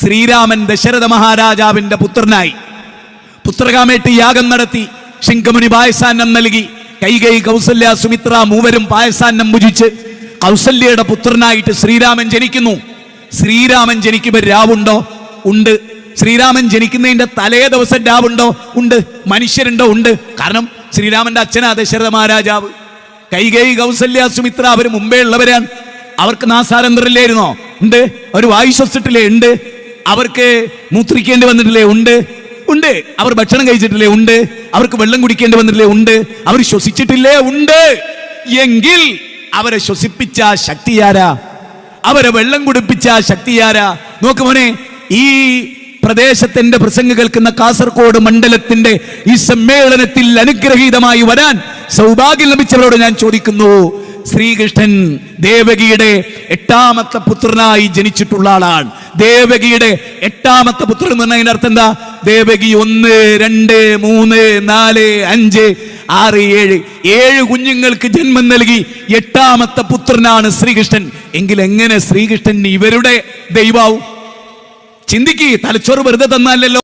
ശ്രീരാമൻ ദശരഥ മഹാരാജാവിന്റെ പുത്രനായി. പുത്രകാമേട്ട് യാഗം നടത്തി. ശിങ്കമുനി പായസാന്നം നൽകി. കൈകൈ, കൗസല്യ, സുമിത്ര മൂവരും പായസാന്നം ഭുജിച്ച് കൗസല്യയുടെ പുത്രനായിട്ട് ശ്രീരാമൻ ജനിക്കുന്നു. ശ്രീരാമൻ ജനിക്കുമ്പോൾ രാവുണ്ടോ? ഉണ്ട്. ശ്രീരാമൻ ജനിക്കുന്നതിന്റെ തലേ ദിവസം രാവുണ്ടോ? ഉണ്ട്. മനുഷ്യരുണ്ടോ? ഉണ്ട്. കാരണം ശ്രീരാമന്റെ അച്ഛനാ ദശരഥ മഹാരാജാവ്. കൈകൈ, കൗസല്യ, സുമിത്ര അവർ മുമ്പേ ഉള്ളവരാണ്. അവർക്ക് നാസാരന്തരല്ലായിരുന്നോ? ഉണ്ട്. അവർ വായു ശ്വസിച്ചിട്ടില്ലേ? ഉണ്ട്. അവർക്ക് മൂത്രിക്കേണ്ടി വന്നിട്ടില്ലേ? ഉണ്ട്. ഉണ്ട്. അവർ ഭക്ഷണം കഴിച്ചിട്ടില്ലേ? ഉണ്ട്. അവർക്ക് വെള്ളം കുടിക്കേണ്ടി വന്നിട്ടില്ലേ? ഉണ്ട്. അവർ ശ്വസിച്ചിട്ടില്ലേ? ഉണ്ട്. എങ്കിൽ അവരെ ശ്വസിപ്പിച്ച ശക്തിയാരാ? അവരെ വെള്ളം കുടിപ്പിച്ച ശക്തിയാരാ? നോക്ക് മോനെ, ഈ പ്രദേശത്തിന്റെ പ്രസംഗം കേൾക്കുന്ന കാസർഗോഡ് മണ്ഡലത്തിന്റെ ഈ സമ്മേളനത്തിൽ അനുഗ്രഹീതമായി വരാൻ സൗഭാഗ്യം ലഭിച്ചവരോട് ഞാൻ ചോദിക്കുന്നു, ശ്രീകൃഷ്ണൻ ദേവകിയുടെ 8ാമത്തെ പുത്രനായി ജനിച്ചിട്ടുള്ള ആളാണ്. ദേവകിയുടെ 8ാമത്തെ പുത്രൻ എന്ന് പറഞ്ഞതിന്റെ അർത്ഥം എന്താ? ദേവകി 1, 2, 3, 4, 5, 6, 7 കുഞ്ഞുങ്ങൾക്ക് ജന്മം നൽകി 8ാമത്തെ പുത്രനാണ് ശ്രീകൃഷ്ണൻ. എങ്കിൽ എങ്ങനെ ശ്രീകൃഷ്ണൻ ഇവരുടെ ദൈവമാവും? ചിന്തിക്ക്. തലച്ചോറ് വെറുതെ തന്നല്ലോ.